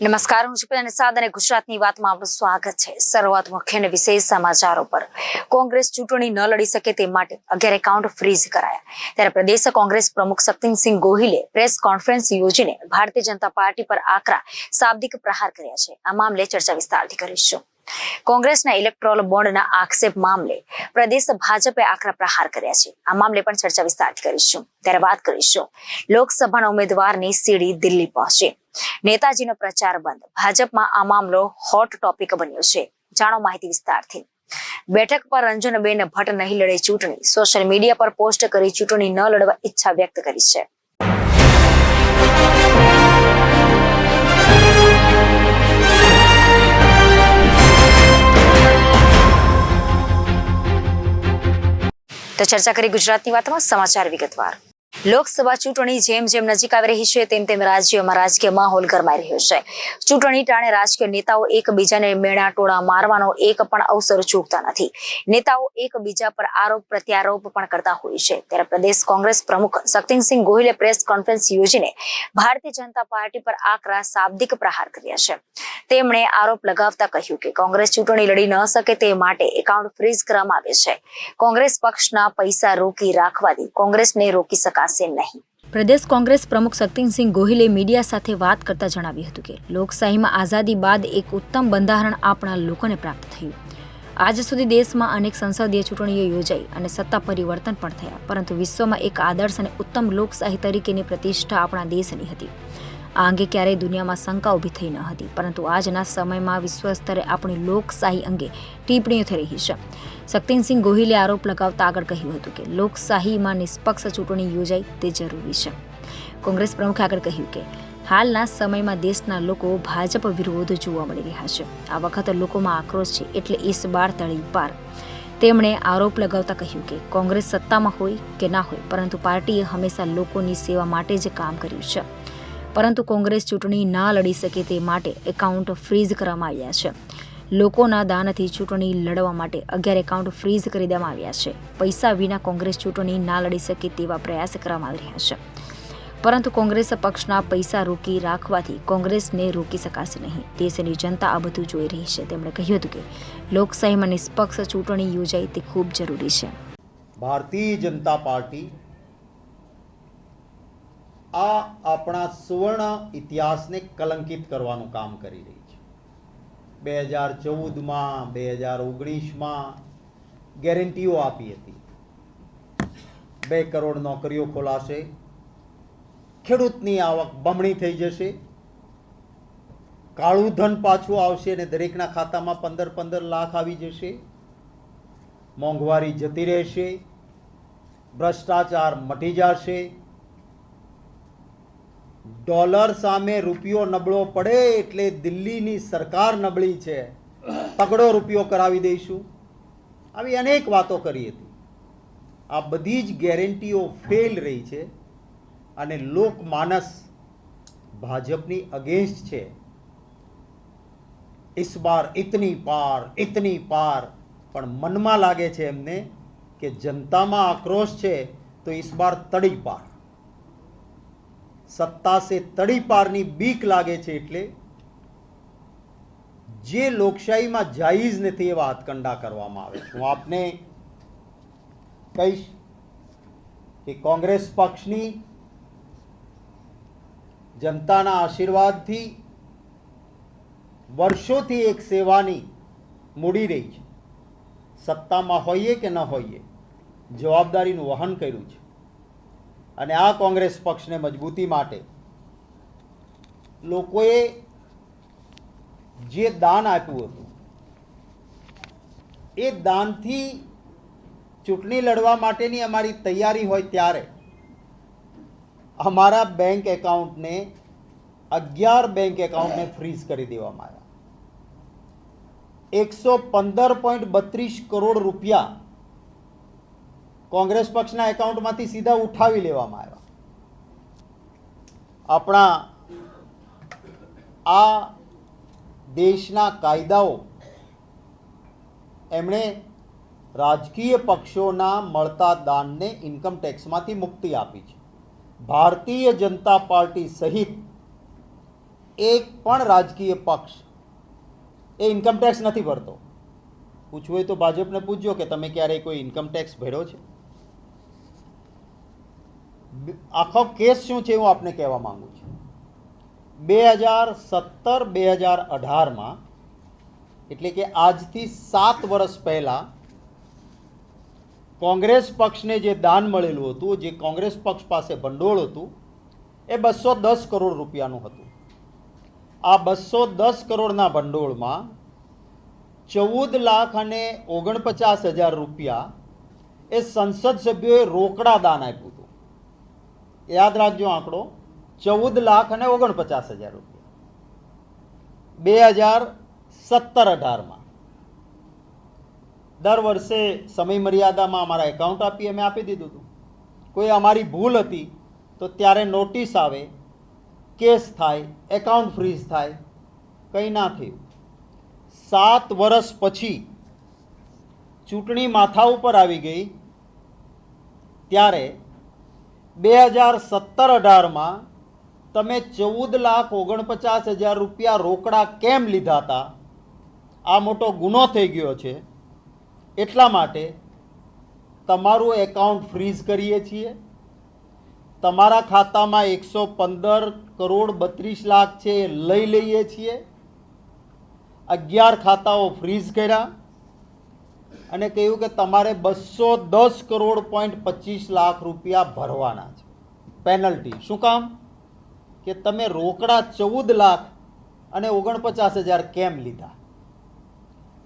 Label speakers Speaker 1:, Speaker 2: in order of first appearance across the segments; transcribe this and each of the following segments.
Speaker 1: નમસ્કાર, હું છું અને સાદરે ગુજરાતની વાતમાં આપનું સ્વાગત છે। શરૂઆત મુખ્ય અને વિશેષ સમાચારો પર। કોંગ્રેસ ચૂંટણી ન લડી શકે તે માટે 11 એકાઉન્ટ ફ્રીઝ કરાયા। ત્યારે પ્રદેશ કોંગ્રેસ પ્રમુખ શક્તિસિંહ ગોહિલે પ્રેસ કોન્ફરન્સ યોજીને ભારતીય જનતા પાર્ટી પર આકરા શાબ્દિક પ્રહાર કર્યા છે। આ મામલે ચર્ચા વિસ્તારથી કરીશું। કોંગ્રેસના ઇલેક્ટોરલ બોન્ડના આક્ષેપ મામલે પ્રદેશ ભાજપે આકરા પ્રહાર કર્યા છે। આ મામલે પણ ચર્ચા વિસ્તારથી કરીશું। ત્યારે વાત કરીશું લોકસભાના ઉમેદવારની સીડી દિલ્હી પહોંચી, નેતાજીનો પ્રચાર બંધ, ભાજપમાં આ મામલો હોટ ટોપિક બન્યો છે। જાણો માહિતી વિસ્તારથી। બેઠક પર રંજનબેન ભટ્ટ નહીં લડે ચૂંટણી, સોશિયલ મીડિયા પર પોસ્ટ કરી ચૂંટણી ન લડવા ઈચ્છા વ્યક્ત કરી છે। તો ચર્ચા કરી ગુજરાતની વાતમાં સમાચાર વિગતવાર। લોકસભા ચૂંટણી જેમ જેમ નજીક આવી રહી છે તેમ તેમ રાજ્યમાં રાજકીય માહોલ ગરમાઈ રહ્યો છે। ચૂંટણી ટાણે રાજકીય નેતાઓ એકબીજાને મેણા ટોળા મારવાનો એક પણ અવસર ચૂકતા નથી। નેતાઓ એકબીજા પર આરોપ પ્રત્યારોપ પણ કરતા હોય છે। ત્યારે પ્રદેશ કોંગ્રેસ પ્રમુખ શક્તિસિંહ ગોહિલે પ્રેસ કોન્ફરન્સ યોજીને ભારતીય જનતા પાર્ટી પર આકરા શાબ્દિક પ્રહાર કર્યા છે। તેમણે આરોપ લગાવતા કહ્યું કે કોંગ્રેસ ચૂંટણી લડી ન શકે તે માટે એકાઉન્ટ ફ્રીઝ કરવામાં આવે છે। કોંગ્રેસ પક્ષના પૈસા રોકી રાખવાથી કોંગ્રેસને રોકી શકાશે નહીં। પ્રદેશ કોંગ્રેસ પ્રમુખ શક્તિસિંહ ગોહિલે મીડિયા સાથે વાત કરતા જણાવ્યું હતું કે લોકશાહીમાં આઝાદી બાદ એક ઉત્તમ બંધારણ આપણા લોકોને પ્રાપ્ત થયું। આજ સુધી દેશમાં અનેક સંસદીય ચૂંટણીઓ યોજાઈ અને સત્તા પરિવર્તન પણ થયા, પરંતુ વિશ્વમાં એક આદર્શ અને ઉત્તમ લોકશાહી તરીકેની પ્રતિષ્ઠા આપણા દેશની હતી। આ અંગે ક્યારેય દુનિયામાં શંકા ઊભી થઈ ન હતી, પરંતુ આજના સમયમાં વિશ્વ સ્તરે આપણી લોકશાહી અંગે ટિપ્પણીઓ થઈ રહી છે। શક્તિસિંહ ગોહિલે આરોપ લગાવતા આગળ કહ્યું હતું કે લોકશાહીમાં નિષ્પક્ષ ચૂંટણી યોજાય તે જરૂરી છે। કોંગ્રેસ પ્રમુખે આગળ કહ્યું કે હાલના સમયમાં દેશના લોકો ભાજપ વિરોધ જોવા મળી રહ્યા છે। આ વખતે લોકોમાં આક્રોશ છે, એટલે ઇસ બાર તળી પાર। તેમણે આરોપ લગાવતા કહ્યું કે કોંગ્રેસ સત્તામાં હોય કે ના હોય, પરંતુ પાર્ટીએ હંમેશા લોકોની સેવા માટે જ કામ કર્યું છે, પરંતુ કોંગ્રેસ ચૂંટણી ના લડી શકે તે માટે એકાઉન્ટ ફ્રીઝ કરવામાં આવ્યા છે। લોકોના દાનથી ચૂંટણી લડવા માટે 11 એકાઉન્ટ ફ્રીઝ કરી દેવામાં આવ્યા છે। પૈસા વિના કોંગ્રેસ ચૂંટણી ના લડી શકે તેવા પ્રયાસ કરવામાં આવી રહ્યા છે, પરંતુ કોંગ્રેસ પક્ષના પૈસા રોકી રાખવાથી કોંગ્રેસને રોકી શકાશે નહીં। દેશની જનતા આ બધું જોઈ રહી છે। તેમણે કહ્યું હતું કે લોકશાહીમાં નિષ્પક્ષ ચૂંટણી યોજાય તે ખૂબ જરૂરી છે।
Speaker 2: ભારતીય જનતા પાર્ટી આ આપણા સુવર્ણ ઇતિહાસને કલંકિત કરવાનું કામ કરી રહી છે। 2014માં 2019માં ગેરંટીઓ આપી હતી, 2 કરોડ નોકરીઓ ખોલાશે, ખેડૂતની આવક બમણી થઈ જશે, કાળું ધન પાછું આવશે અને દરેકના ખાતામાં 15 લાખ આવી જશે, મોંઘવારી જતી રહેશે, ભ્રષ્ટાચાર મટી જશે, ડોલર સામે રૂપિયો નબળો પડે એટલે દિલ્હીની સરકાર નબળી છે, તગડો રૂપિયો કરાવી દઈશું, આવી અનેક વાતો કરી હતી। આ બધી જ ગેરંટીઓ ફેલ રહી છે અને લોકમાનસ ભાજપની અગેન્સ્ટ છે। इस बार इतनी पार, પણ મનમાં લાગે છે એમને કે જનતામાં આક્રોશ છે તો इस बार તડી પાર, સત્તા સે તડી પારની બીક લાગે છે, એટલે જે લોકશાહીમાં જાયઝ નથી એવા હાથકંડા કરવામાં આવે છે। હું આપને કહીશ કે કોંગ્રેસ પક્ષની જનતાના આશીર્વાદથી વર્ષોથી એક સેવાની મૂડી રહી છે। સત્તામાં હોઈએ કે ન હોઈએ જવાબદારીનું વહન કર્યું છે અને આ કોંગ્રેસ પક્ષને મજબૂતી માટે લોકોએ જે દાન આપ્યું હતું એ દાનથી ચૂંટણી લડવા માટેની અમારી તૈયારી હોય ત્યારે અમારા બેંક એકાઉન્ટને 11 બેંક એકાઉન્ટને ફ્રીઝ કરી દેવામાં આવ્યા। 115.32 કરોડ રૂપિયા કોંગ્રેસ પક્ષના એકાઉન્ટમાંથી સીધા ઉઠાવી લેવામાં આવ્યા। આપણા આ દેશના કાયદાઓ એમણે રાજકીય પક્ષોના મળતા દાનને ઇન્કમ ટેક્સમાંથી મુક્તિ આપી છે। ભારતીય જનતા પાર્ટી સહિત એક પણ રાજકીય પક્ષ એ ઇન્કમટેક્સ નથી ભરતો. પૂછવું હોય તો ભાજપને પૂછજો કે તમે ક્યારેય કોઈ ઇન્કમટેક્સ ભર્યો છે? આખો કેસ શું છે હું આપને કહેવા માંગુ છું. 2017-2018માં એટલે કે આજથી 7 વર્ષ પહેલાં કોંગ્રેસ પક્ષને જે દાન મળેલું હતું, જે કોંગ્રેસ પક્ષ પાસે ભંડોળ હતું, એ 210 કરોડ રૂપિયાનું હતું. આ 210 કરોડના ભંડોળમાં 14,49,000 રૂપિયા એ સંસદ સભ્યોએ રોકડા દાન આપ્યું હતું. યાદ રાખજો આંકડો, 14,49,000 રૂપિયા 2017-18માં. દર વર્ષે સમય મર્યાદામાં અમારા એકાઉન્ટ આપીએ, અમે આપી દીધું હતું. કોઈ અમારી ભૂલ હતી તો ત્યારે નોટિસ આવે, કેસ થાય, એકાઉન્ટ ફ્રીઝ થાય, કંઈ ના થયું. 7 વર્ષ પછી ચૂંટણી માથા ઉપર આવી ગઈ ત્યારે 2017-18માં તમે 14,49,000 રૂપિયા રોકડા કેમ લીધા હતા? આ મોટો ગુનો થઈ ગયો છે. એટલા માટે તમારું એકાઉન્ટ ફ્રીઝ કરીએ છીએ. તમારા ખાતામાં 115 કરોડ 32 લાખ છે એ લઈ લઈએ છીએ. 11 ખાતાઓ ફ્રીઝ કર્યા અને કહ્યું કે તમારે 210 કરોડ 25 લાખ રૂપિયા ભરવાના છે પેનલ્ટી. શું કામ? કે તમે રોકડા 14,49,000 કેમ લીધા?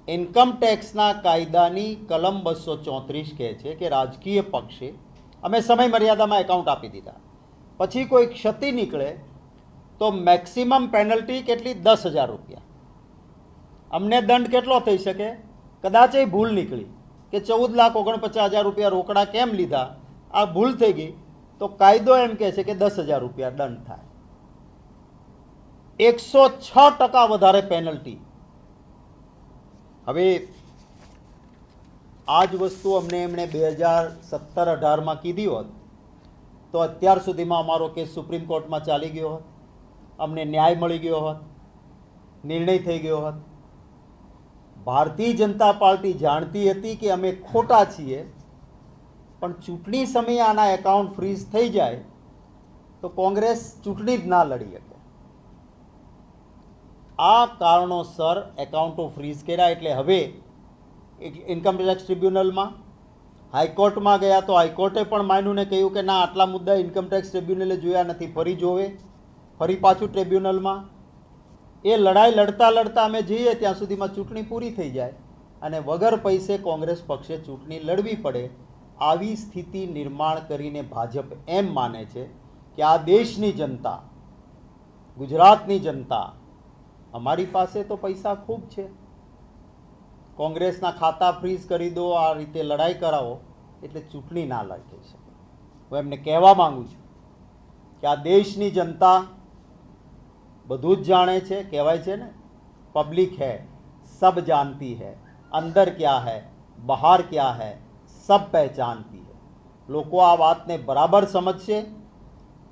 Speaker 2: ઇન્કમટેક્સના કાયદાની કલમ 234 કહે છે કે રાજકીય પક્ષે અમે સમય મર્યાદામાં એકાઉન્ટ આપી દીધા, પછી કોઈ ક્ષતિ નીકળે તો મેક્સિમમ પેનલ્ટી કેટલી? 10,000 રૂપિયા. અમને દંડ કેટલો થઈ શકે? કદાચ એ ભૂલ નીકળી કે 14,49,000 રૂપિયા રોકડા કેમ લીધા, આ ભૂલ થઈ ગઈ તો કાયદો એમ કહે છે કે 10,000 રૂપિયા દંડ થાય. 106% વધારે પેનલ્ટી. હવે આ જ વસ્તુ અમને એમણે 2017-18માં કીધી હોત તો અત્યાર સુધીમાં અમારો કેસ સુપ્રીમ કોર્ટમાં ચાલી ગયો હોત, અમને ન્યાય મળી ગયો હોત, નિર્ણય થઈ ગયો હોત. ભારતીય જનતા પાર્ટી જાણતી હતી કે અમે ખોટા છીએ, પણ ચૂંટણી સમયે આના એકાઉન્ટ ફ્રીઝ થઈ જાય તો કોંગ્રેસ ચૂંટણી જ ના લડી શકે. આ કારણોસર એકાઉન્ટો ફ્રીઝ કર્યા. એટલે હવે ઇન્કમટેક્સ ટ્રિબ્યુનલમાં, હાઈકોર્ટમાં ગયા તો હાઈકોર્ટે પણ માન્યું ને કહ્યું કે ના, આટલા મુદ્દા ઇન્કમટેક્સ ટ્રિબ્યુનલે જોયા નથી, ફરી જોવે, ફરી પાછું ટ્રિબ્યુનલમાં. એ લડાઈ લડતા લડતા અમે જઈએ ત્યાં સુધીમાં ચૂંટણી પૂરી થઈ જાય અને વગર પૈસે કોંગ્રેસ પક્ષે ચૂંટણી લડવી પડે. આવી સ્થિતિ નિર્માણ કરીને ભાજપ એમ માને છે કે આ દેશની જનતા, ગુજરાતની જનતા, અમારી પાસે તો પૈસા ખૂબ છે, કોંગ્રેસના ખાતા ફ્રીઝ કરી દો, આ રીતે લડાઈ કરાવો એટલે ચૂંટણી ના લડી શકે. હું એમને કહેવા માંગુ છું કે આ દેશની જનતા બધું જ જાણે છે. કહેવાય છે ને, પબ્લિક હૈ સબ જાનતી હૈ, અંદર ક્યા હૈ બહાર ક્યા હૈ સબ પહેચાનતી હૈ. લોકો આ વાતને બરાબર સમજશે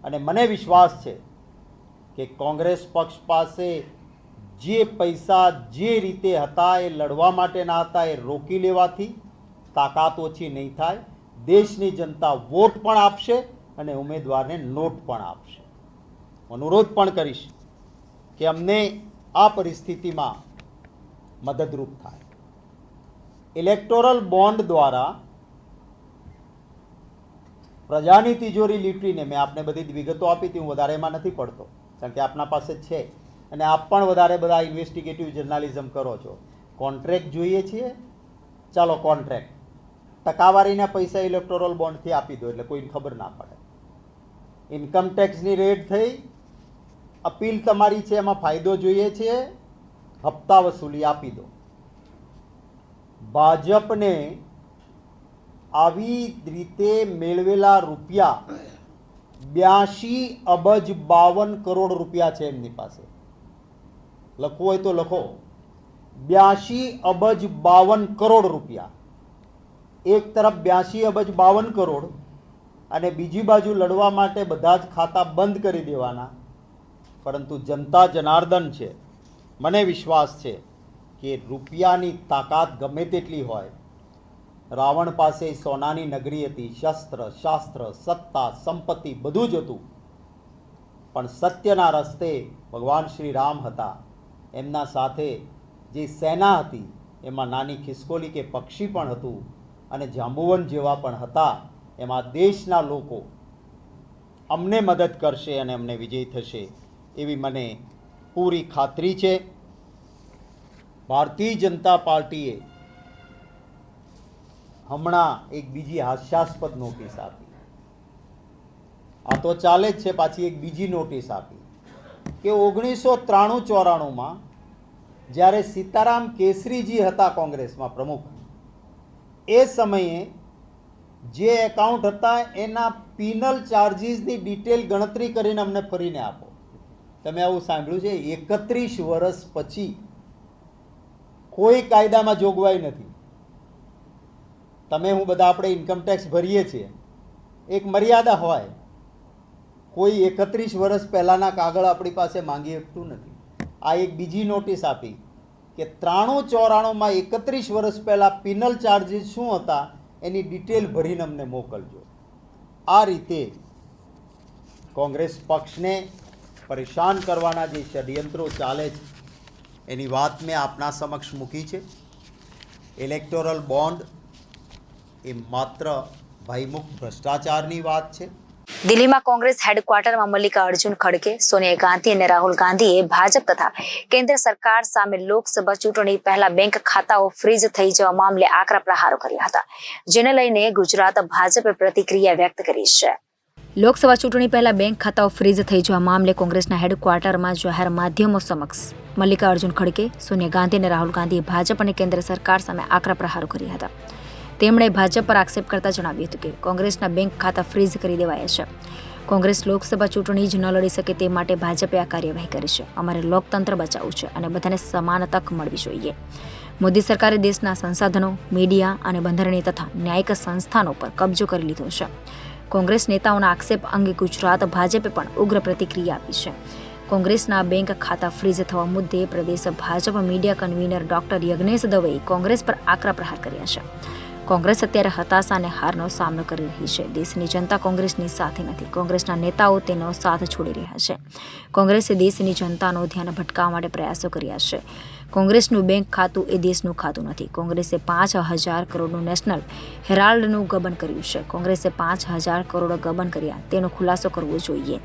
Speaker 2: અને મને વિશ્વાસ છે કે કોંગ્રેસ પક્ષ પાસે જે પૈસા જે રીતે હતા એ લડવા માટેના હતા, એ રોકી લેવાથી તાકાત ઓછી નહીં થાય. દેશની જનતા વોટ પણ આપશે અને ઉમેદવારને નોટ પણ આપશે. અનુરોધ પણ કરીશ કે અમને આ પરિસ્થિતિમાં મદદરૂપ થાય. ઇલેક્ટોરલ બોન્ડ દ્વારા પ્રજાની તિજોરી લૂંટીને, મેં આપને બધી વિગતો આપી હતી, હું વધારે એમાં નથી પડતો કારણ કે આપના પાસે છે અને આપ પણ વધારે બધા ઇન્વેસ્ટિગેટિવ જર્નાલિઝમ કરો છો. કોન્ટ્રાક્ટ જોઈએ છીએ, ચાલો કોન્ટ્રાક્ટ, ટકાવારીના પૈસા ઇલેક્ટોરલ બોન્ડથી આપી દો એટલે કોઈને ખબર ના પડે. ઇન્કમટેક્સની રેડ થઈ, અપીલ તમારી છે, એમાં ફાયદો જોઈએ છે, હપ્તા વસૂલી આપી દો. ભાજપને આવી રીતે મેળવેલા રૂપિયા 82 અબજ 52 કરોડ રૂપિયા છે એમની પાસે. લખવું હોય તો લખો, 82 અબજ 52 કરોડ રૂપિયા. એક તરફ 82 અબજ 52 કરોડ અને બીજી બાજુ લડવા માટે બધા જ ખાતા બંધ કરી દેવાના. પરંતુ જનતા જનાર્દન છે, મને વિશ્વાસ છે કે રૂપિયાની તાકાત ગમે તેટલી હોય, રાવણ પાસે સોનાની નગરી હતી, શસ્ત્ર શાસ્ત્ર સત્તા સંપત્તિ બધું જ હતું, પણ સત્યના રસ્તે ભગવાન શ્રી રામ હતા. એમના સાથે જે સેના હતી એમાં નાની ખિસકોલી કે પક્ષી પણ હતું અને જાંબુવન જેવા પણ હતા. એમાં દેશના લોકો અમને મદદ કરશે અને અમને વિજય થશે એવી મને પૂરી ખાતરી છે. ભારતીય જનતા પાર્ટીએ હમણાં એક બીજી હાસ્યાસ્પદ નોટિસ આપી. આ તો ચાલે જ છે, પાછી એક બીજી નોટિસ આપી કે 1993-94માં જ્યારે સીતારામ કેસરીજી હતા કોંગ્રેસમાં પ્રમુખ, એ સમયે જે એકાઉન્ટ હતા એના પિનલ ચાર્જીસની ડિટેલ ગણતરી કરીને અમને ફરીને આપો. તમે આવું સાંભળ્યું છે? 31 વર્ષ પછી કોઈ કાયદામાં જોગવાઈ નથી. તમે હું બધા આપણે ઇન્કમટેક્સ ભરીએ છીએ, એક મર્યાદા હોય. કોઈ 31 વર્ષ પહેલાંના કાગળ આપણી પાસે માંગી શકતું નથી. આ એક બીજી નોટિસ આપી કે 93-94માં 31 વર્ષ પહેલાં પિનલ ચાર્જીસ શું હતા એની ડિટેલ ભરીને અમને મોકલજો. આ રીતે કોંગ્રેસ પક્ષને પરેશાન કરવાના જે ષડયંત્રો ચાલે છે એની વાત મેં આપના સમક્ષ મૂકી છે. ઇલેક્ટોરલ બોન્ડ એ માત્ર ભયમુક્ત ભ્રષ્ટાચારની વાત છે.
Speaker 1: દિલ્હીમાં કોંગ્રેસ હેડક્વાર્ટરમાં મલ્લિકા અર્જુન ખડગે, સોનિયા ગાંધી અને રાહુલ ગાંધીએ ભાજપ તથા કેન્દ્ર સરકાર સામે લોકસભા ચૂંટણી પહેલા બેંક ખાતાઓ ફ્રીઝ થઈ જવા મામલે આકરા પ્રહારો કર્યા હતા, જેને લઈને ગુજરાત ભાજપે પ્રતિક્રિયા વ્યક્ત કરી છે. લોકસભા ચૂંટણી પહેલા બેંક ખાતાઓ ફ્રીઝ થઈ જવા મામલે કોંગ્રેસના હેડક્વાર્ટરમાં જાહેર માધ્યમો સમક્ષ મલ્લિકા અર્જુન ખડગે, સોનિયા ગાંધી અને રાહુલ ગાંધીએ ભાજપ અને કેન્દ્ર સરકાર સામે આકરા પ્રહારો કર્યા હતા. તેમણે ભાજપ પર આક્ષેપ કરતા જણાવ્યું હતું કે કોંગ્રેસના બેંક ખાતા ફ્રીઝ કરી દેવાયા છે. કોંગ્રેસ લોકસભા ચૂંટણી જ ન લડી શકે તે માટે ભાજપે આ કાર્યવાહી કરી છે. અમારે લોકતંત્ર બચાવવું છે અને બધાને સમાન તક મળવી જોઈએ. મોદી સરકારે દેશના સંસાધનો, મીડિયા અને બંધારણીય તથા ન્યાયિક સંસ્થાનો પર કબજો કરી લીધો છે. કોંગ્રેસ નેતાઓના આક્ષેપ અંગે ગુજરાત ભાજપે પણ ઉગ્ર પ્રતિક્રિયા આપી છે. કોંગ્રેસના બેંક ખાતા ફ્રીઝ થવા મુદ્દે પ્રદેશ Bhajap media convener doctor Yagnesh દવેએ કોંગ્રેસ પર આકરા પ્રહાર કર્યા છે. કોંગ્રેસ અત્યારે હતાશા અને હારનો સામનો કરી રહી છે. દેશની જનતા કોંગ્રેસની સાથે નથી. કોંગ્રેસના નેતાઓ તેનો સાથ છોડી રહ્યા છે. કોંગ્રેસે દેશની જનતાનું ધ્યાન ભટકાવવા માટે પ્રયાસો કર્યા છે. કોંગ્રેસનું બેંક ખાતું એ દેશનું ખાતું નથી. કોંગ્રેસે 5,000 કરોડનું નેશનલ હેરાલ્ડનું ગબન કર્યું છે. કોંગ્રેસે 5,000 કરોડ ગબન કર્યા તેનો ખુલાસો કરવો જોઈએ.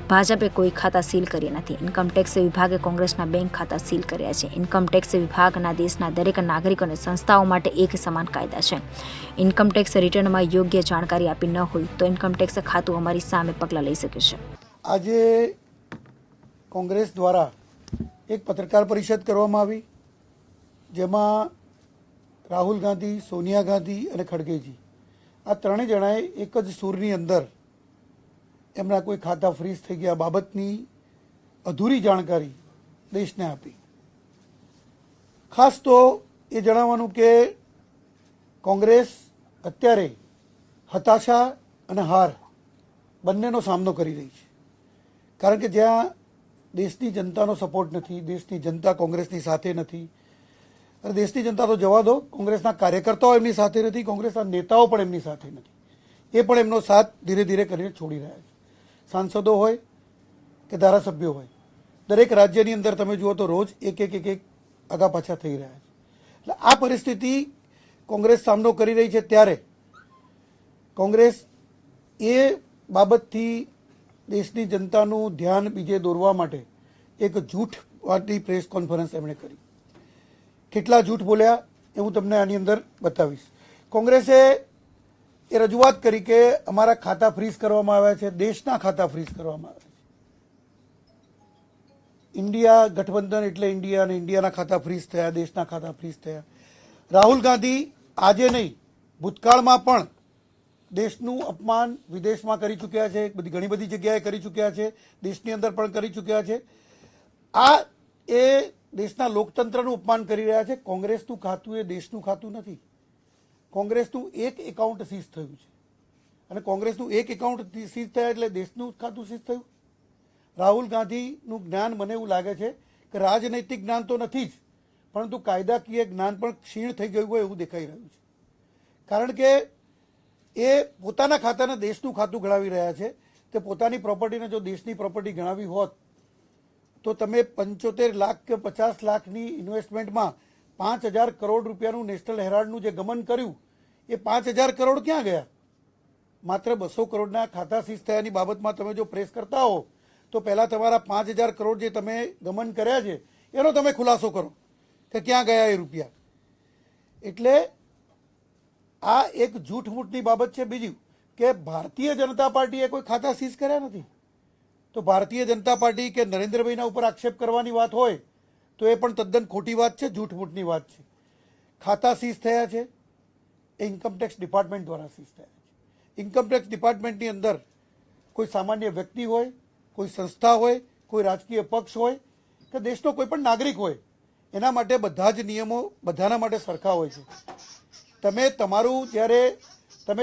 Speaker 1: ભાજપે કોઈ ખાતા સીલ કર્યા નથી. ઇન્કમટેક્સ વિભાગે કોંગ્રેસના બેંક ખાતા સીલ કર્યા છે. ઇન્કમટેક્સ વિભાગના દેશના દરેક નાગરિકો અને સંસ્થાઓ માટે એક સમાન કાયદા છે. ઇન્કમટેક્સ રિટર્નમાં યોગ્ય જાણકારી આપી ન હોય તો ઇન્કમટેક્સ ખાતું અમારી સામે પગલાં લઈ શકે છે.
Speaker 3: આજે કોંગ્રેસ દ્વારા એક પત્રકાર પરિષદ કરવામાં આવી, જેમાં રાહુલ ગાંધી, સોનિયા ગાંધી અને ખડગેજી આ ત્રણેય જણાએ એક જ સૂરની અંદર એમના કોઈ ખાતા ફ્રીઝ થઈ ગયા બાબતની અધૂરી જાણકારી દેશને આપી. ખાસ તો એ જણાવવાનું કે કોંગ્રેસ અત્યારે હતાશા અને હાર બંનેનો સામનો કરી રહી છે. કારણ કે જ્યાં દેશની જનતાનો સપોર્ટ નથી, દેશની જનતા કોંગ્રેસની સાથે નથી, અને દેશની જનતા તો જવા દો, કોંગ્રેસના કાર્યકર્તાઓ એમની સાથે નથી, કોંગ્રેસના નેતાઓ પણ એમની સાથે નથી. એ પણ એમનો સાથ ધીરે ધીરે કરીને છોડી રહ્યા છે. સાંસદો હોય કે ધારાસભ્યો હોય, દરેક રાજ્યની અંદર તમે જુઓ તો રોજ એક આગા પાછા થઈ રહ્યા છે. એટલે આ પરિસ્થિતિ કોંગ્રેસ સામનો કરી રહી છે. ત્યારે કોંગ્રેસ એ બાબતથી દેશની જનતાનું ધ્યાન બીજે દોરવા માટે એક જૂઠવાળી પ્રેસ કોન્ફરન્સ એમણે કરી. કેટલા જૂઠ બોલ્યા એ હું તમને આની અંદર બતાવીશ. કોંગ્રેસે એ રજૂઆત કરી કે અમારા ખાતા ફ્રીઝ કરવામાં આવ્યા છે, દેશના ખાતા ફ્રીઝ કરવામાં આવ્યા છે. ઇન્ડિયા ગઠબંધન એટલે ઇન્ડિયા, અને ઇન્ડિયાના ખાતા ફ્રીઝ થયા, દેશના ખાતા ફ્રીઝ થયા. રાહુલ ગાંધી આજે નહીં, ભૂતકાળમાં પણ દેશનું અપમાન વિદેશમાં કરી ચૂક્યા છે, ઘણી બધી જગ્યાએ કરી ચૂક્યા છે, દેશની અંદર પણ કરી ચૂક્યા છે. આ એ દેશના લોકતંત્રનું અપમાન કરી રહ્યા છે. કોંગ્રેસનું ખાતું એ દેશનું ખાતું નથી. કોંગ્રેસનું એક એકાઉન્ટ સીઝ થયું છે, અને કોંગ્રેસનું એક એકાઉન્ટ સીઝ થયા એટલે દેશનું ખાતું સીઝ થયું. રાહુલ ગાંધીનું જ્ઞાન મને એવું લાગે છે કે રાજનૈતિક જ્ઞાન તો નથી જ, પરંતુ કાયદાકીય જ્ઞાન પણ ક્ષીણ થઈ ગયું હોય એવું દેખાઈ રહ્યું છે. કારણ કે એ પોતાના ખાતાને દેશનું ખાતું ગણાવી રહ્યા છે. તે પોતાની પ્રોપર્ટીને જો દેશની પ્રોપર્ટી ગણાવી હોત તો તમે 75 લાખ કે 50 લાખની ઇન્વેસ્ટમેન્ટમાં 5,000 કરોડ રૂપિયાનું નેશનલ હેરાલ્ડનું જે ગમન કર્યું એ 5,000 કરોડ ક્યાં ગયા? માત્ર 200 કરોડના ખાતા સીઝ થયાની બાબતમાં તમે જો પ્રેસ કરતા હો તો પહેલાં તમારા 5,000 કરોડ જે તમે ગમન કર્યા છે એનો તમે ખુલાસો કરો કે ક્યાં ગયા એ રૂપિયા. એટલે આ એક જૂઠ મૂઠની બાબત છે. બીજું કે ભારતીય જનતા પાર્ટીએ કોઈ ખાતા સીઝ કર્યા નથી. તો ભારતીય જનતા પાર્ટી કે નરેન્દ્રભાઈના ઉપર આક્ષેપ કરવાની વાત હોય તો એ પણ તદ્દન ખોટી વાત છે, જૂઠ મૂઠની વાત છે. ખાતા સીઝ થયા છે એ ઇન્કમટેક્સ ડિપાર્ટમેન્ટ દ્વારા સીઝ થયા છે. ઇન્કમટેક્સ ડિપાર્ટમેન્ટની અંદર કોઈ સામાન્ય વ્યક્તિ હોય, કોઈ સંસ્થા હોય, કોઈ રાજકીય પક્ષ હોય કે દેશનો કોઈ પણ નાગરિક હોય, એના માટે બધા જ નિયમો બધાના માટે સરખા હોય છે. તમે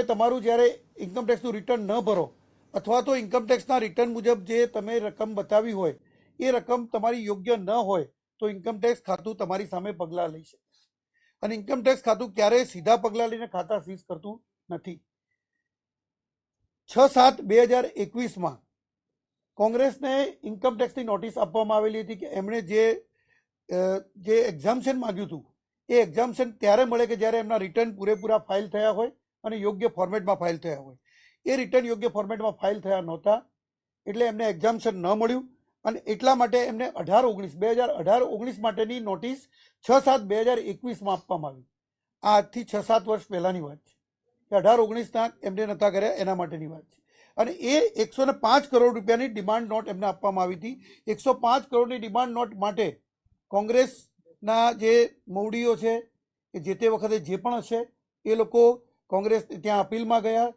Speaker 3: તમારું જ્યારે ઇન્કમટેક્સનું રિટર્ન ન ભરો અથવા તો ઇન્કમટેક્સના રિટર્ન મુજબ જે તમે રકમ બતાવી હોય એ રકમ તમારી યોગ્ય ન હોય તો ઇન્કમટેક્સ ખાતું તમારી સામે પગલાં લઈ શકે. અને ઇન્કમટેક્સ ખાતું ક્યારેય સીધા પગલાં લઈને ખાતા સીઝ કરતું નથી. 6/7/2021 કોંગ્રેસને ઇન્કમટેક્સની નોટિસ આપવામાં આવેલી હતી કે એમણે જે એક્ઝામ્શન માગ્યું હતું એ એક્ઝામ્શન ત્યારે મળે કે જ્યારે એમના રિટર્ન પૂરેપૂરા ફાઇલ થયા હોય અને યોગ્ય ફોર્મેટમાં ફાઇલ થયા હોય. એ રિટર્ન યોગ્ય ફોર્મેટમાં ફાઇલ થયા નહોતા એટલે એમને એક્ઝામ્શન ન મળ્યું અને એટલા માટે એમને 2018-19 માટેની નોટિસ 6/7/2021 આપવામાં આવી. આ આજથી 6-7 વર્ષ પહેલાંની વાત છે કે 18-19 એમને નહોતા કર્યા એના માટેની વાત છે. અને એ 105 કરોડ રૂપિયાની ડિમાન્ડ નોટ એમને આપવામાં આવી હતી. 105 કરોડની ડિમાન્ડ નોટ માટે કોંગ્રેસના જે મોવડીઓ છે એ જે તે વખતે જે પણ હશે એ લોકો કોંગ્રેસ ત્યાં અપીલમાં ગયા,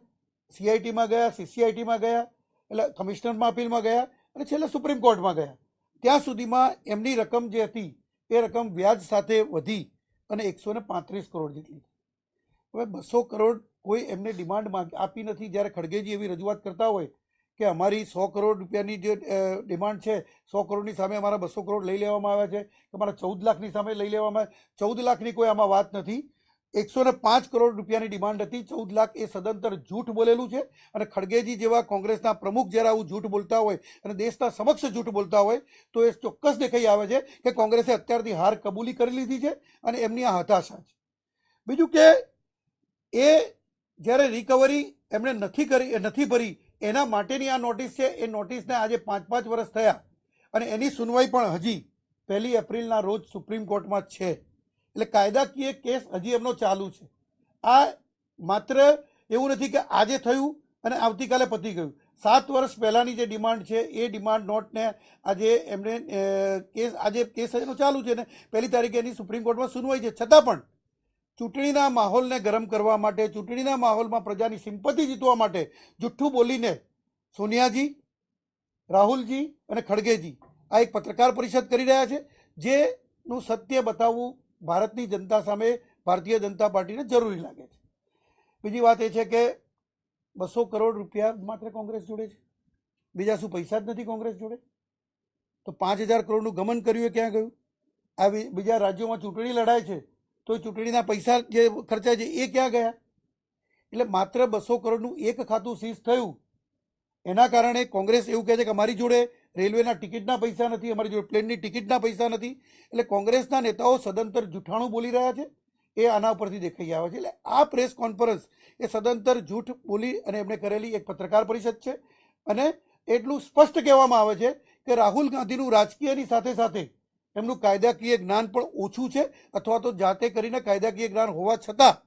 Speaker 3: CITમાં ગયા, CCITમાં ગયા, એટલે કમિશનરમાં અપીલમાં ગયા અને છેલ્લે સુપ્રીમ કોર્ટમાં ગયા. ત્યાં સુધીમાં એમની રકમ જે હતી એ રકમ વ્યાજ સાથે વધી અને 135 કરોડ જેટલી. હવે 200 કરોડ કોઈ એમને ડિમાન્ડ આપી નથી. જ્યારે ખડગેજી એવી રજૂઆત કરતા હોય કે અમારી 100 કરોડ રૂપિયાની જે ડિમાન્ડ છે, 100 કરોડની સામે અમારા 200 કરોડ લઈ લેવામાં આવ્યા છે, કે અમારા 14 લાખની સામે લઈ લેવામાં 14 લાખની કોઈ આમાં વાત નથી. 105 કરોડ રૂપિયાની ડિમાન્ડ હતી. 14 લાખ એ સદંતર જૂઠ બોલેલું છે. અને ખડગેજી જેવા કોંગ્રેસના પ્રમુખ જ્યારે આવું જૂઠ બોલતા હોય અને દેશના સમક્ષ જૂઠ બોલતા હોય તો એ ચોક્કસ દેખાઈ આવે છે કે કોંગ્રેસે અત્યારથી હાર કબૂલી કરી લીધી છે અને એમની આ હતાશા છે. બીજું કે એ જ્યારે રિકવરી એમણે નથી ભરી એના માટેની આ નોટિસ છે. એ નોટિસને આજે 5 વર્ષ થયા અને એની સુનવાઈ પણ હજી 1 એપ્રિલના રોજ સુપ્રીમ કોર્ટમાં છે. એટલે કાયદાકીય કેસ હજી એમનો ચાલુ છે. આ માત્ર એવું નથી કે આજે થયું અને આવતીકાલે પતી ગયું. 7 વર્ષ પહેલાંની જે ડિમાન્ડ છે એ ડિમાન્ડ નોટને આજે એમણે કેસ એનો ચાલુ છે ને 1 તારીખે એની સુપ્રીમ કોર્ટમાં સુનવાઈ છે. છતાં પણ ચૂંટણીના માહોલને ગરમ કરવા માટે, ચૂંટણીના માહોલમાં પ્રજાની સિમ્પથી જીતવા માટે જુઠ્ઠું બોલીને સોનિયાજી, રાહુલજી અને ખડગેજી આ એક પત્રકાર પરિષદ કરી રહ્યા છે જેનું સત્ય બતાવવું ભારતની જનતા સામે ભારતીય જનતા પાર્ટીને જરૂરી લાગે છે. બીજી વાત એ છે કે 200 કરોડ રૂપિયા માત્ર કોંગ્રેસ જોડે છે, બીજા શું પૈસા જ નથી કોંગ્રેસ જોડે? તો 5,000 કરોડનું ગમન કર્યું એ ક્યાં ગયું? આ બીજા રાજ્યોમાં ચૂંટણી લડાય છે તો ચૂંટણીના પૈસા જે ખર્ચાય છે એ ક્યાં ગયા? એટલે માત્ર 200 કરોડનું એક ખાતું સીઝ થયું એના કારણે કોંગ્રેસ એવું કહે છે કે અમારી જોડે રેલવેના ટિકિટના પૈસા નથી, અમારી જોડે પ્લેનની ટિકિટના પૈસા નથી. એટલે કોંગ્રેસના નેતાઓ સદંતર જૂઠાણું બોલી રહ્યા છે એ આના ઉપરથી દેખાઈ આવે છે. એટલે આ પ્રેસ કોન્ફરન્સ એ સદંતર જૂઠ બોલી અને એમણે કરેલી એક પત્રકાર પરિષદ છે. અને એટલું સ્પષ્ટ કહેવામાં આવે છે કે રાહુલ ગાંધીનું રાજકીયની સાથે સાથે એમનું કાયદાકીય જ્ઞાન પણ ઓછું છે અથવા તો જાતે કરીને કાયદાકીય જ્ઞાન હોવા છતાં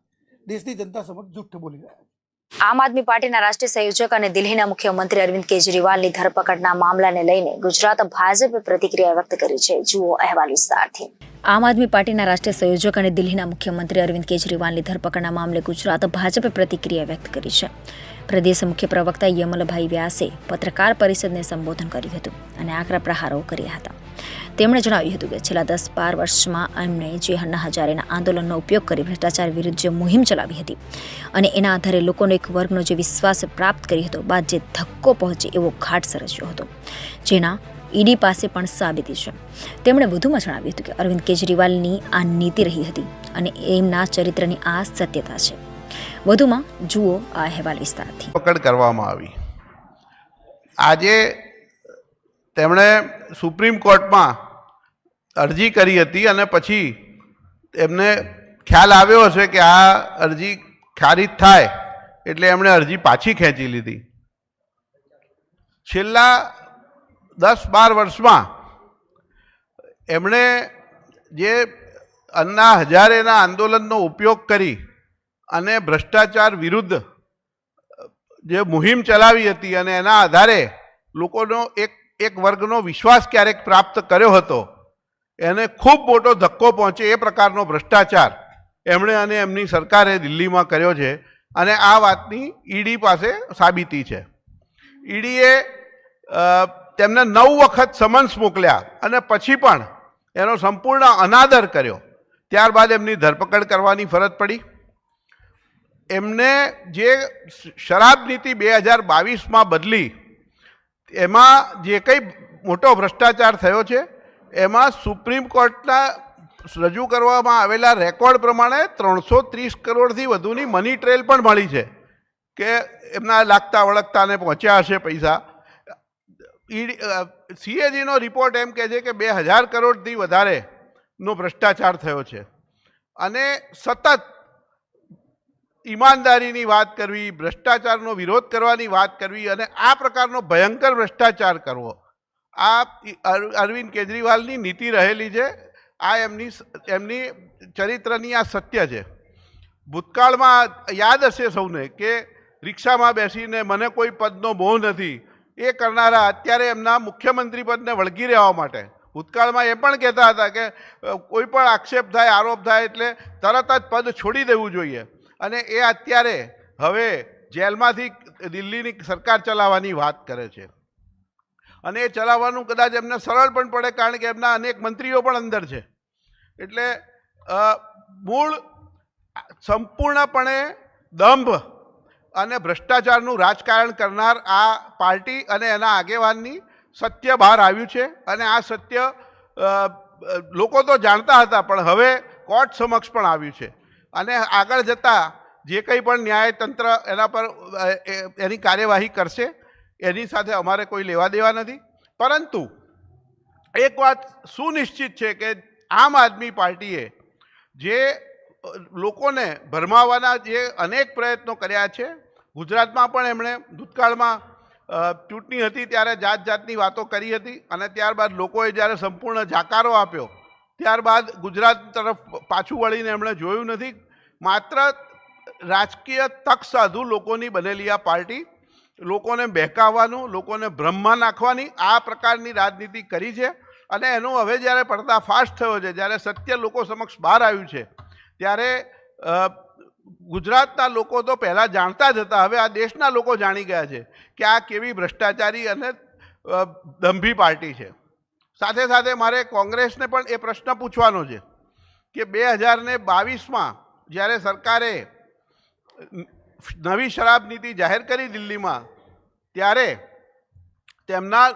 Speaker 3: દેશની જનતા સમક્ષ જૂઠ બોલી રહ્યા છે.
Speaker 1: આમ આદમી પાર્ટીના રાષ્ટ્રીય સંયોજક અને દિલ્હીના મુખ્યમંત્રી અરવિંદ કેજરીવાલની ધરપકડના મામલાને લઈને ગુજરાત ભાજપે પ્રતિક્રિયા વ્યક્ત કરી છે. જુઓ અહેવાલ વિસ્તારથી. આમ આદમી પાર્ટીના રાષ્ટ્રીય સંયોજક અને દિલ્હીના મુખ્યમંત્રી અરવિંદ કેજરીવાલની ધરપકડના મામલે ગુજરાત ભાજપે પ્રતિક્રિયા વ્યક્ત કરી છે. પ્રદેશ મુખ્ય પ્રવક્તા યમલભાઈ વ્યાસે પત્રકાર પરિષદને સંબોધન કર્યું હતું અને આકરા પ્રહારો કર્યા હતા. તેમણે જણાવ્યું હતું કે છેલ્લા 10-12 વર્ષમાં એમણે જે અન્ના હજારેના આંદોલનનો ઉપયોગ કરી ભ્રષ્ટાચાર વિરુદ્ધ જે મુહિમ ચલાવી હતી અને એના આધારે લોકોનો એક વર્ગનો જે વિશ્વાસ પ્રાપ્ત કર્યો હતો, બાદ જે ધક્કો પહોંચે એવો ઘાટ સર્જ્યો હતો, જેના ઈડી પાસે પણ સાબિતી છે. તેમણે વધુમાં જણાવ્યું હતું કે અરવિંદ કેજરીવાલની આ નીતિ રહી હતી અને એમના ચરિત્રની આ સત્યતા છે. વધુમાં જુઓ આ અહેવાલ વિસ્તારથી.
Speaker 4: પકડ કરવામાં આવી. આજે તેમણે સુપ્રીમ કોર્ટમાં અરજી કરી હતી અને પછી એમને ખ્યાલ આવ્યો હશે કે આ અરજી ખારિજ થાય એટલે એમણે અરજી પાછી ખેંચી લીધી. છેલ્લા 10-12 વર્ષમાં એમણે જે અન્ના હજારેના આંદોલનનો ઉપયોગ કરી અને ભ્રષ્ટાચાર વિરુદ્ધ જે મુહિમ ચલાવી હતી અને એના આધારે લોકોનો એક વર્ગનો વિશ્વાસ ક્યારેક પ્રાપ્ત કર્યો હતો, એને ખૂબ મોટો ધક્કો પહોંચે એ પ્રકારનો ભ્રષ્ટાચાર એમણે અને એમની સરકારે દિલ્હીમાં કર્યો છે અને આ વાતની ઈડી પાસે સાબિતી છે. ઈડીએ તેમને 9 વખત સમન્સ મોકલ્યા અને પછી પણ એનો સંપૂર્ણ અનાદર કર્યો. ત્યારબાદ એમની ધરપકડ કરવાની ફરજ પડી. એમને જે શરાબ નીતિ 2022માં બદલી, એમાં જે કંઈ મોટો ભ્રષ્ટાચાર થયો છે એમાં સુપ્રીમ કોર્ટના રજૂ કરવામાં આવેલા રેકોર્ડ પ્રમાણે 330 કરોડથી વધુની મની ટ્રેલ પણ મળી છે કે એમના લાગતા વળગતાને પહોંચ્યા હશે પૈસા. સીએજીનો રિપોર્ટ એમ કહે છે કે 2000 કરોડથી વધારેનો ભ્રષ્ટાચાર થયો છે અને સતત ઈમાનદારીની વાત કરવી, ભ્રષ્ટાચારનો વિરોધ કરવાની વાત કરવી અને આ પ્રકારનો ભયંકર ભ્રષ્ટાચાર કરવો, આ અરવિંદ કેજરીવાલની નીતિ રહેલી છે. આ એમની ચરિત્રની આ સત્ય છે. ભૂતકાળમાં યાદ હશે સૌને કે રિક્ષામાં બેસીને મને કોઈ પદનો મોહ નથી એ કરનારા અત્યારે એમના મુખ્યમંત્રી પદને વળગી રહેવા માટે ભૂતકાળમાં એ પણ કહેતા હતા કે કોઈ પણ આક્ષેપ થાય, આરોપ થાય એટલે તરત જ પદ છોડી દેવું જોઈએ અને એ અત્યારે હવે જેલમાંથી દિલ્હીની સરકાર ચલાવવાની વાત કરે છે અને એ ચલાવવાનું કદાચ એમને સરળ પણ પડે કારણ કે એમના અનેક મંત્રીઓ પણ અંદર છે. એટલે મૂળ સંપૂર્ણપણે દંભ અને ભ્રષ્ટાચારનું રાજકારણ કરનાર આ પાર્ટી અને એના આગેવાનની સત્ય બહાર આવ્યું છે અને આ સત્ય લોકો તો જાણતા હતા પણ હવે કોર્ટ સમક્ષ પણ આવ્યું છે અને આગળ જતાં જે કંઈ પણ ન્યાયતંત્ર એના પર એની કાર્યવાહી કરશે એની સાથે અમારે કોઈ લેવા દેવા નથી. પરંતુ એક વાત સુનિશ્ચિત છે કે આમ આદમી પાર્ટીએ જે લોકોને ભરમાવવાના જે અનેક પ્રયત્નો કર્યા છે, ગુજરાતમાં પણ એમણે ભૂતકાળમાં ચૂંટણી હતી ત્યારે જાત જાતની વાતો કરી હતી અને ત્યારબાદ લોકોએ જ્યારે સંપૂર્ણ જાકારો આપ્યો ત્યારબાદ ગુજરાત તરફ પાછું વળીને એમણે જોયું નથી. માત્ર રાજકીય તક સાધુ લોકોની બનેલી આ પાર્ટી લોકોને બહેકાવવાનું, લોકોને ભ્રમમાં નાખવાની આ પ્રકારની રાજનીતિ કરી છે અને એનો હવે જ્યારે પર્દાફાશ થયો છે, જ્યારે સત્ય લોકો સમક્ષ બહાર આવ્યું છે ત્યારે ગુજરાતના લોકો તો પહેલાં જાણતા જ હતા, હવે આ દેશના લોકો જાણી ગયા છે કે આ કેવી ભ્રષ્ટાચારી અને દંભી પાર્ટી છે. સાથે સાથે મારે કોંગ્રેસને પણ એ પ્રશ્ન પૂછવાનો છે કે 2022માં જ્યારે સરકારે નવી શરાબ નીતિ જાહેર કરી દિલ્હીમાં, ત્યારે તેમના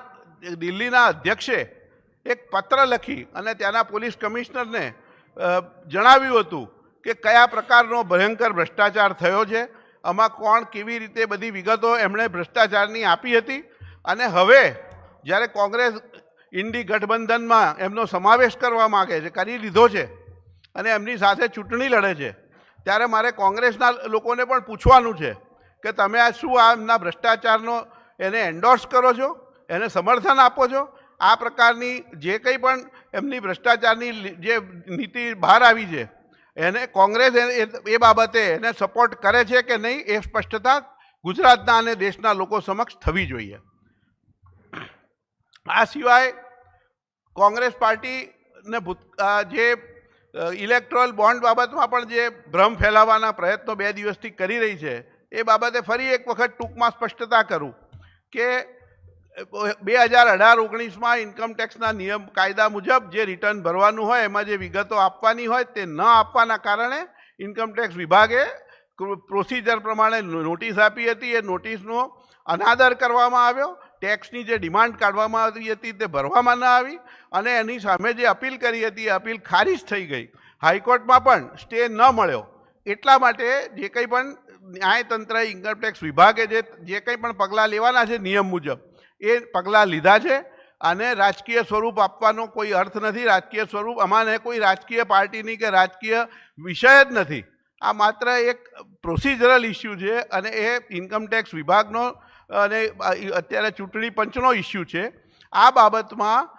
Speaker 4: દિલ્હીના અધ્યક્ષે એક પત્ર લખી અને ત્યાંના પોલીસ કમિશનરને જણાવ્યું હતું કે કયા પ્રકારનો ભયંકર ભ્રષ્ટાચાર થયો છે, આમાં કોણ કેવી રીતે બધી વિગતો એમણે ભ્રષ્ટાચારની આપી હતી. અને હવે જ્યારે કોંગ્રેસ ઇન્ડી ગઠબંધનમાં એમનો સમાવેશ કરવા માગે છે, કરી લીધો છે અને એમની સાથે ચૂંટણી લડે છે, ત્યારે મારે કોંગ્રેસના લોકોને પણ પૂછવાનું છે કે તમે આ શું આ એમના ભ્રષ્ટાચારનો એને એન્ડોર્સ કરો છો, એને સમર્થન આપો છો? આ પ્રકારની જે કંઈ પણ એમની ભ્રષ્ટાચારની જે નીતિ બહાર આવી છે એને કોંગ્રેસ એ બાબતે એને સપોર્ટ કરે છે કે નહીં એ સ્પષ્ટતા ગુજરાતના અને દેશના લોકો સમક્ષ થવી જોઈએ. આ સિવાય કોંગ્રેસ પાર્ટીને જે ઇલેક્ટ્રોલ બોન્ડ બાબતમાં પણ જે ભ્રમ ફેલાવવાના પ્રયત્નો 2 દિવસથી કરી રહી છે એ બાબતે ફરી એક વખત ટૂંકમાં સ્પષ્ટતા કરું કે 2018-19માં ઇન્કમટેક્સના નિયમ કાયદા મુજબ જે રિટર્ન ભરવાનું હોય એમાં જે વિગતો આપવાની હોય તે ન આપવાના કારણે ઇન્કમટેક્સ વિભાગે પ્રોસિજર પ્રમાણે નોટિસ આપી હતી. એ નોટિસનો અનાદર કરવામાં આવ્યો. ટેક્સની જે ડિમાન્ડ કાઢવામાં આવી હતી તે ભરવામાં ન આવી અને એની સામે જે અપીલ કરી હતી એ અપીલ ખારીજ થઈ ગઈ. હાઈકોર્ટમાં પણ સ્ટે ન મળ્યો. એટલા માટે જે કંઈ પણ ન્યાયતંત્ર ઇન્કમટેક્સ વિભાગે જે કંઈ પણ પગલાં લેવાના છે નિયમ મુજબ એ પગલાં લીધા છે અને રાજકીય સ્વરૂપ આપવાનો કોઈ અર્થ નથી. રાજકીય સ્વરૂપ અમારે કોઈ રાજકીય પાર્ટીની કે રાજકીય વિષય જ નથી. આ માત્ર એક પ્રોસિજરલ ઇસ્યુ છે અને એ ઇન્કમટેક્સ વિભાગનો અને અત્યારે ચૂંટણી પંચનો ઇસ્યુ છે. આ બાબતમાં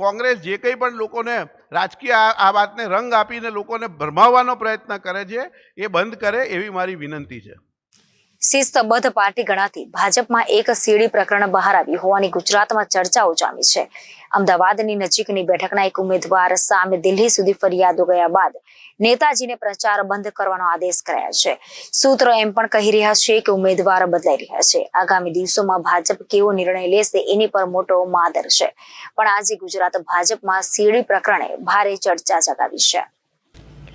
Speaker 4: કોંગ્રેસ જે કંઈ પણ લોકોને રાજકીય આ વાતને રંગ આપીને લોકોને ભરમાવવાનો પ્રયત્ન કરે છે એ બંધ કરે એવી મારી વિનંતી છે.
Speaker 1: શિસ્તબદ્ધ પાર્ટી ગણાતી ભાજપમાં એક સીડી પ્રકરણ બહાર આવ્યું હોવાની ગુજરાતમાં ચર્ચાઓ જામી છે. અમદાવાદની નજીકની બેઠકના એક ઉમેદવાર સામે દિલ્હી સુધી ફરિયાદો ગયા બાદ નેતાજીને પ્રચાર બંધ કરવાનો આદેશ કરાયા છે. સૂત્રો એમ પણ કહી રહ્યા છે કે ઉમેદવાર બદલાઈ રહ્યા છે. આગામી દિવસોમાં ભાજપ કેવો નિર્ણય લેશે એની પર મોટો માદર છે. પણ આજે ગુજરાત ભાજપમાં સીડી પ્રકરણે ભારે ચર્ચા જગાવી છે.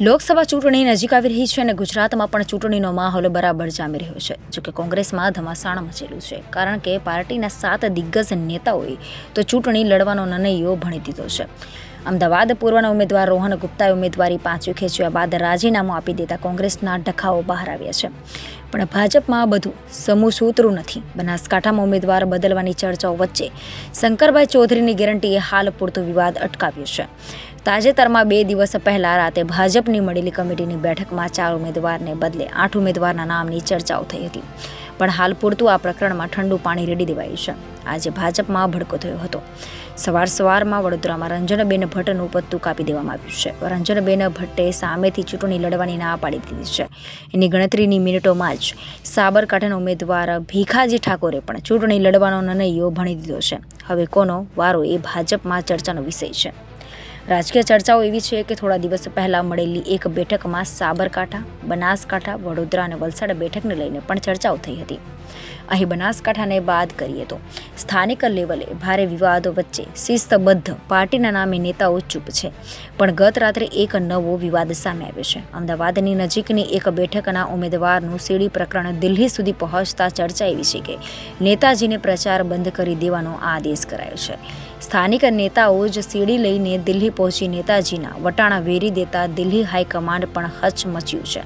Speaker 1: લોકસભા ચૂંટણી નજીક આવી રહી છે અને ગુજરાતમાં પણ ચૂંટણીનો માહોલ બરાબર જામી રહ્યો છે. જોકે કોંગ્રેસમાં ધમાસાણ મચેલું છે કારણ કે પાર્ટીના 7 દિગ્ગજ નેતાઓએ તો ચૂંટણી લડવાનો નિર્ણયો ભણી દીધો છે. અમદાવાદ પૂર્વના ઉમેદવાર રોહન ગુપ્તાએ ઉમેદવારી પાછું ખેંચ્યા બાદ રાજીનામું આપી દેતા કોંગ્રેસના ડખાઓ બહાર આવ્યા છે. પણ ભાજપમાં બધું સમૂહસૂત્રું નથી. બનાસકાંઠામાં ઉમેદવાર બદલવાની ચર્ચાઓ વચ્ચે શંકરભાઈ ચૌધરીની ગેરંટીએ હાલ પૂરતો વિવાદ અટકાવ્યો છે. તાજેતરમાં 2 દિવસ પહેલા રાતે ભાજપની મળેલી કમિટીની બેઠકમાં 4 ઉમેદવારને બદલે 8 ઉમેદવારના નામની ચર્ચાઓ થઈ હતી. પણ હાલ પૂરતું આ પ્રકરણમાં ઠંડુ પાણી રેડી દેવાયું છે. આજે ભાજપમાં ભડકો થયો હતો. સવારમાં વડોદરામાં રંજનબેન ભટ્ટનું પત્તું કાપી દેવામાં આવ્યું છે. રંજનબેન ભટ્ટે સામેથી ચૂંટણી લડવાની ના પાડી દીધી છે. એની ગણતરીની મિનિટોમાં જ સાબરકાંઠાના ઉમેદવાર ભીખાજી ઠાકોરે પણ ચૂંટણી લડવાનો નિર્ણયો ભણી દીધો છે. હવે કોનો વારો એ ભાજપમાં ચર્ચાનો વિષય છે. રાજકીય ચર્ચાઓ એવી છે કે થોડા દિવસ પહેલા મળેલી એક બેઠકમાં સાબરકાંઠા, બનાસકાંઠા, વડોદરા અને વલસાડ બેઠકને લઈને પણ ચર્ચાઓ થઈ હતી. અહીં બનાસકાંઠાને બાદ કરીએ તો સ્થાનિક લેવલે ભારે વિવાદો વચ્ચે શિસ્તબદ્ધ પાર્ટીના નામે નેતાઓ ચૂપ છે. પણ ગત રાત્રે એક નવો વિવાદ સામે આવ્યો છે. અમદાવાદની નજીકની એક બેઠકના ઉમેદવારનું સીડી પ્રકરણ દિલ્હી સુધી પહોંચતા ચર્ચા એવી છે કે નેતાજીને પ્રચાર બંધ કરી દેવાનો આદેશ કરાયો છે. સ્થાનિક નેતાઓ જ સીડી લઈને દિલ્હી પહોંચી નેતાજીના વટાણા વેરી દેતા દિલ્હી હાઈકમાન્ડ પણ હચમચ્યું છે.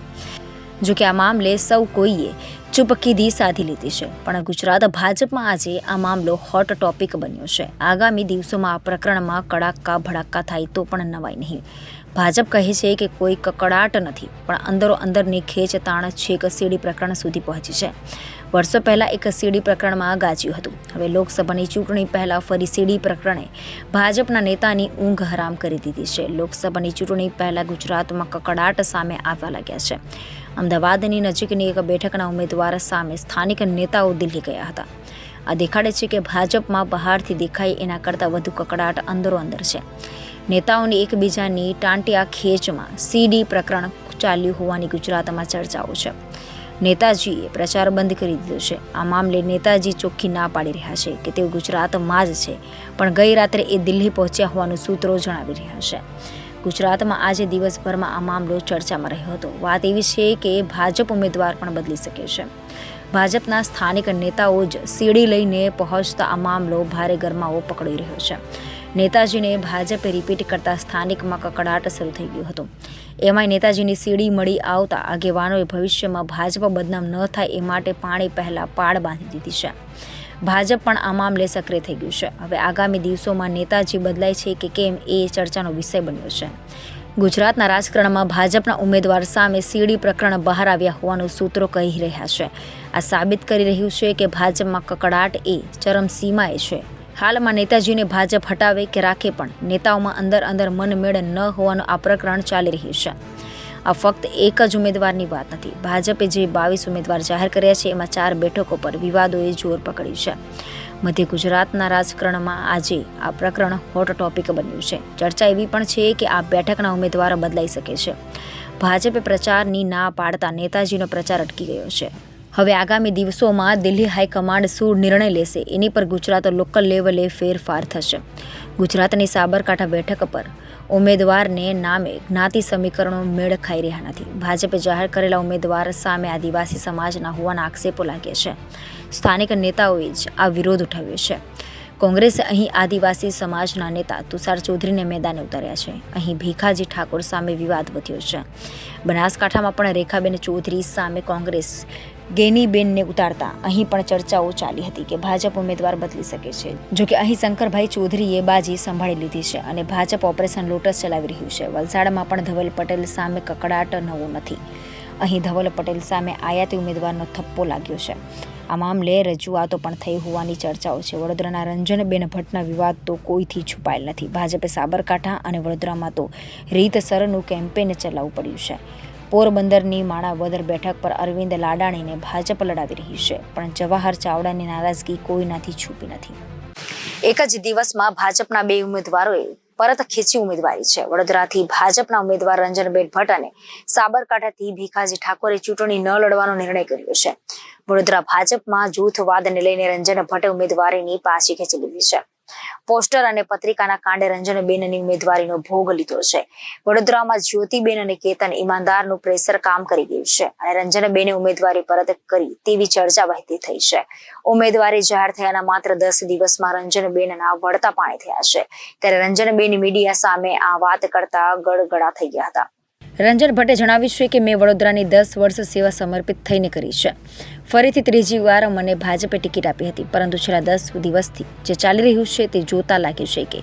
Speaker 1: જોકે આ મામલે સૌ કોઈએ ચૂપકીદી સાધી લીધી છે. પણ ગુજરાત ભાજપમાં આજે આ મામલો હોટ ટોપિક બન્યો છે. આગામી દિવસોમાં આ પ્રકરણમાં કડાકા ભડાકા થાય તો પણ નવાઈ નહીં. ભાજપ કહે છે કે કોઈ કકડાટ નથી, પણ અંદરો અંદરની ખેંચતાણ છેક સીડી પ્રકરણ સુધી પહોંચી છે. વર્ષો પહેલા એક સીડી પ્રકરણમાં ગાજ્યું હતું. હવે લોકસભાની ચૂંટણી પહેલા ફરી સીડી પ્રકરણે ભાજપના નેતાની ઊંઘ હરામ કરી દીધી છે. લોકસભાની ચૂંટણી પહેલા ગુજરાતમાં કકડાટ સામે આવવા લાગ્યા છે. અમદાવાદની નજીકની એક બેઠકના ઉમેદવાર સામે સ્થાનિક નેતાઓ દિલ્હી ગયા હતા. આ દેખાડે છે કે ભાજપમાં બહારથી દેખાય એના કરતાં વધુ કકડાટ અંદરો અંદર છે. નેતાઓની એકબીજાની ટાંટિયા ખેંચમાં સીડી પ્રકરણ ચાલ્યું હોવાની ગુજરાતમાં ચર્ચાઓ છે. નેતાજીએ પ્રચાર બંધ કરી દીધો છે. આ મામલે નેતાજી ચોખ્ખી ના પાડી રહ્યા છે કે તેઓ ગુજરાતમાં જ છે, પણ ગઈ રાત્રે એ દિલ્હી પહોંચ્યા હોવાનું સૂત્રો જણાવી રહ્યા છે. ગુજરાતમાં આજે દિવસભરમાં આ મામલો ચર્ચામાં રહ્યો હતો. વાત એવી છે કે ભાજપ ઉમેદવાર પણ બદલી શકે છે. ભાજપના સ્થાનિક નેતાઓ જ સીડી લઈને પહોંચતા આ મામલો ભારે ગરમાવો પકડી રહ્યો છે. નેતાજીને ભાજપે રિપીટ કરતા સ્થાનિકમાં કકડાટ શરૂ થઈ ગયો હતો. એમાંય નેતાજીની સીડી મળી આવતા આગેવાનોએ ભવિષ્યમાં ભાજપ બદનામ ન થાય એ માટે પાણી પહેલા પાળ બાંધી દીધી છે. ભાજપ પણ આ મામલે સક્રિય થઈ ગયું છે. હવે આગામી દિવસોમાં નેતાજી બદલાય છે કે કેમ એ ચર્ચાનો વિષય બન્યો છે. ગુજરાતના રાજકારણમાં ભાજપના ઉમેદવાર સામે સીડી પ્રકરણ બહાર આવ્યા હોવાનું સૂત્રો કહી રહ્યા છે. આ સાબિત કરી રહ્યું છે કે ભાજપમાં કકડાટ એ ચરમસીમાએ છે. હાલમાં નેતાજીને ભાજપ હટાવે કે રાખે પણ નેતાઓમાં અંદર મનમેળ ન હોવાનું આ પ્રકરણ ચાલી રહ્યું છે. આ ફક્ત એક જ ઉમેદવારની વાત નથી. ભાજપે જે 22 ઉમેદવાર જાહેર કર્યા છે એમાં 4 બેઠકો પર વિવાદોએ જોર પકડ્યું છે. મધ્ય ગુજરાતના રાજકારણમાં આજે આ પ્રકરણ હોટ ટોપિક બન્યું છે. ચર્ચા એવી પણ છે કે આ બેઠકના ઉમેદવાર બદલાઈ શકે છે. ભાજપે પ્રચારની ના પાડતા નેતાજીનો પ્રચાર અટકી ગયો છે. હવે આગામી દિવસોમાં દિલ્હી હાઈકમાન્ડ શું નિર્ણય લેશે એની પર ગુજરાત લોકલ લેવલે ફેરફાર થશે. ગુજરાતની સાબરકાંઠા બેઠક પર ઉમેદવારને નામે જ્ઞાતિ સમીકરણો મેળ ખાઈ રહ્યા નથી. ભાજપે જાહેર કરેલા ઉમેદવાર સામે આદિવાસી સમાજના હોવાના આક્ષેપો લાગ્યા છે. સ્થાનિક નેતાઓએ જ આ વિરોધ ઉઠાવ્યો છે. કોંગ્રેસે અહીં આદિવાસી સમાજના નેતા તુષાર ચૌધરીને મેદાને ઉતાર્યા છે. અહીં ભીખાજી ઠાકોર સામે વિવાદ વધ્યો છે. બનાસકાંઠામાં પણ રેખાબેન ચૌધરી સામે કોંગ્રેસ ગેનીબેનને ઉતારતા અહીં પણ ચર્ચાઓ ચાલી હતી કે ભાજપ ઉમેદવાર બદલી શકે છે. જોકે અહીં શંકરભાઈ ચૌધરીએ બાજી સંભાળી લીધી છે અને ભાજપ ઓપરેશન લોટસ ચલાવી રહ્યું છે. વલસાડમાં પણ ધવલ પટેલ સામે કકડાટ નવો નથી. અહીં ધવલ પટેલ સામે આયાતી ઉમેદવારનો થપ્પો લાગ્યો છે. આ મામલે રજૂઆતો પણ થઈ હોવાની ચર્ચાઓ છે. વડોદરાના રંજનબેન ભટ્ટના વિવાદ તો કોઈથી છુપાયેલ નથી. ભાજપે સાબરકાંઠા અને વડોદરામાં તો રીતસરનું કેમ્પેન ચલાવવું પડ્યું છે. પોરબંદરની માણાવદર બેઠક પર અરવિંદ લાડાણીને ભાજપ લડાવી રહી છે, પણ જવાહર ચાવડાની નારાજગી કોઈનાથી છુપી નથી. એક જ દિવસમાં ભાજપના 2 ઉમેદવારોએ પરત ખેંચી ઉમેદવારી છે. વડોદરાથી ભાજપના ઉમેદવાર રંજનબેન ભટ્ટ અને સાબરકાંઠાથી ભીખાજી ઠાકોરે ચૂંટણી ન લડવાનો નિર્ણય કર્યો છે. વડોદરા ભાજપમાં જૂથવાદને લઈને રંજન ભટ્ટે ઉમેદવારીની પાછી ખેંચી લીધી છે. પોસ્ટર અને પત્રિકાના કાંડે રંજનબેનની ઉમેદવારીનો ભોગ લીધો છે. વડોદરામાં જ્યોતિબેન અને કેતન ઈમાનદારનું પ્રેશર કામ કરી ગયું છે અને રંજનબેને ઉમેદવારી પરત કરી તેવી ચર્ચા વહેતી થઈ છે. ઉમેદવારી જાહેર થયાના માત્ર 10 દિવસમાં રંજનબેનના વળતા પાણી થયા છે. ત્યારે રંજનબેન મીડિયા સામે આ વાત કરતા ગડગડા થઈ ગયા હતા. રંજન ભટ્ટે જણાવ્યું છે કે મેં વડોદરાની 10 વર્ષ સેવા સમર્પિત થઈને કરી છે. ફરીથી ત્રીજી વાર મને ભાજપે ટિકિટ આપી હતી, પરંતુ છેલ્લા 10 દિવસથી જે ચાલી રહ્યું છે તે જોતા લાગ્યું છે કે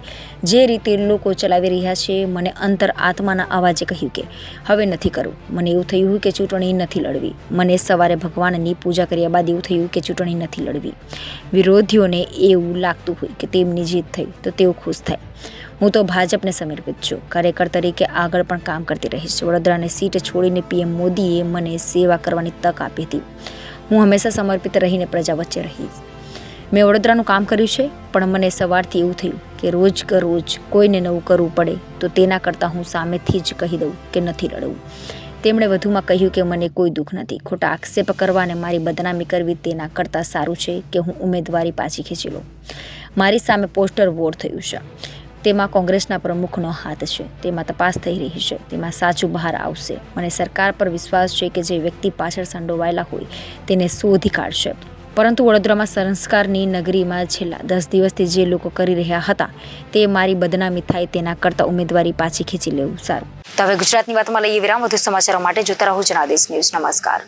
Speaker 1: જે રીતે લોકો ચલાવી રહ્યા છે, મને અંતર આત્માના અવાજે કહ્યું કે હવે નથી કરવું. મને એવું થયું કે ચૂંટણી નથી લડવી. મને સવારે ભગવાનની પૂજા કર્યા બાદ એવું થયું કે ચૂંટણી નથી લડવી. વિરોધીઓને એવું લાગતું હોય કે તેમની જીત થઈ તો તેઓ ખુશ થાય. હું તો ભાજપને સમર્પિત છું. કાર્યકર તરીકે આગળ પણ કામ કરતી રહીશ. વડોદરાની સીટ છોડીને પીએમ મોદીએ મને સેવા કરવાની તક આપી હતી. હું હંમેશા સમર્પિત રહીને પ્રજા વચ્ચે રહીશ. મેં વડોદરાનું કામ કર્યું છે, પણ મને સવારથી એવું થયું કે રોજ કોઈને નવું કરવું પડે તો તેના કરતાં હું સામેથી જ કહી દઉં કે નથી લડવું. તેમણે વધુમાં કહ્યું કે મને કોઈ દુઃખ નથી. ખોટા આક્ષેપ કરવા અને મારી બદનામી કરવી તેના કરતાં સારું છે કે હું ઉમેદવારી પાછી ખેંચી લઉં. મારી સામે પોસ્ટર વોર થયું છે. તેમાં કોંગ્રેસના પ્રમુખનો હાથ છે. તેમાં તપાસ થઈ રહી છે. તેમાં સાચું બહાર આવશે. મને સરકાર પર વિશ્વાસ છે કે જે વ્યક્તિ પાછળ સંડોવાયેલા હોય તેને શોધી કાઢશે. પરંતુ વડોદરામાં સંસ્કારની નગરીમાં છેલ્લા 10 દિવસથી જે લોકો કરી રહ્યા હતા તે મારી બદનામી થાય તેના કરતાં ઉમેદવારી પાછી ખેંચી લેવું સારું. તો હવે ગુજરાતની વાતમાં લઈએ વિરામ. વધુ સમાચારો માટે જોતા રહો જનાદેશ ન્યૂઝ. નમસ્કાર.